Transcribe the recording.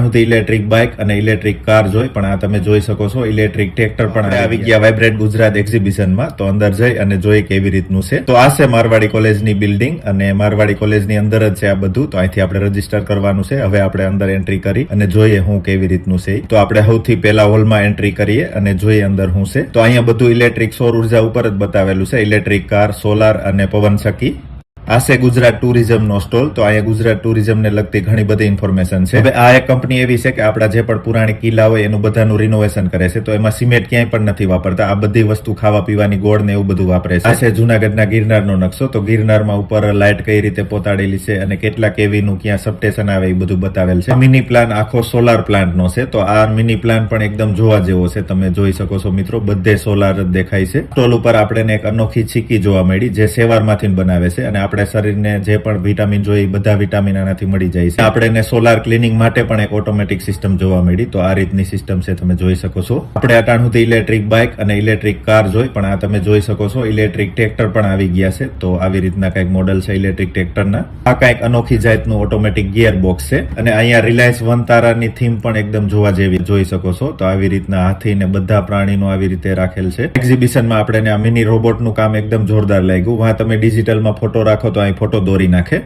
સુધી electric bike અને electric car જોઈ, પણ આ તમે જોઈ શકો છો ઇલેક્ટ્રિક ટ્રેક્ટર પણ આવી ગયા વાઇબ્રન્ટ ગુજરાત એક્ઝિબિશનમાં. તો અંદર જઈ અને જોઈ કેવી રીતનું છે. તો આ છે મારવાડી કોલેજની બિલ્ડિંગ અને મારવાડી કોલેજની અંદર જ છે આ બધું. તો અહીંથી આપણે રજીસ્ટર કરવાનું છે. હવે આપણે અંદર એન્ટ્રી કરી અને જોઈએ હું કેવી રીતનું છે. તો આપણે સૌથી પહેલા હોલમાં એન્ટ્રી કરીએ અને જોઈએ અંદર શું છે. તો અહીંયા બધું ઇલેક્ટ્રિક સૌર ઉર્જા ઉપર જ બતાવેલું છે. ઇલેક્ટ્રિક કાર, સોલાર અને પવન ચક્કી. આ છે ગુજરાત ટુરિઝમનો સ્ટોલ. તો અહીંયા ગુજરાત ટુરિઝમને લગતી ઘણી બધી ઇન્ફોર્મેશન છે. હવે આ એક કંપની એવી છે કે આપણા જે પણ પુરાણી કિલ્લા હોય એનું બધાનું રિનોવેશન કરે છે. તો એમાં સિમેન્ટ ક્યાંય પણ નથી વાપરતા. આ બધી વસ્તુ ખાવા પીવાની ગોળ ને એવું બધું વાપરે છે. આ છે જુનાગઢના ગિરનારનો નકશો. તો ગિરનારમાં ઉપર લાઇટ કઈ રીતે પોતાડેલી છે અને કેટલા કેવીનું ક્યાં સબસ્ટેશન આવે એ બધું બતાવેલ છે. મિની પ્લાન આખો સોલાર પ્લાન્ટનો છે. તો આ મિની પ્લાન પણ એકદમ જોવા જેવો છે. તમે જોઈ શકો છો મિત્રો, બધે સોલાર જ દેખાય છે. સ્ટોલ ઉપર આપણે એક અનોખી ચીકી જોવા મળી જે સેવારમાંથી બનાવે છે અને આપણે શરીરને જે પણ વિટામિન જોઈએ બધા વિટામિન આનાથી મળી જાય છે. આપણે સોલાર ક્લિનિંગ માટે પણ એક ઓટોમેટિક સિસ્ટમ જોવા મળી. તો આ રીતની સિસ્ટમ છે, તમે જોઈ શકો છો. આપણે અટાણ સુધી ઇલેક્ટ્રિક બાઇક અને ઇલેક્ટ્રિક કાર જોઈ, પણ આ તમે જોઈ શકો છો ઇલેક્ટ્રિક ટ્રેક્ટર પણ આવી ગયા છે. તો આવી રીતના કઈક મોડલ છે ઇલેક્ટ્રિક ટ્રેક્ટરના. આ કઈક અનોખી જાતનું ઓટોમેટિક ગિયર બોક્સ છે અને અહીંયા રિલાયન્સ વન તારાની થીમ પણ એકદમ જોવા જેવી જોઈ શકો છો. તો આવી રીતના હાથી ને બધા પ્રાણીનો આવી રીતે રાખેલ છે. એક્ઝિબિશનમાં આપણે આ મિની રોબોટનું કામ એકદમ જોરદાર લાગ્યું. વહાં તમે ડિજિટલમાં ફોટો રાખો તો અહીં ફોટો દોરી નાખે.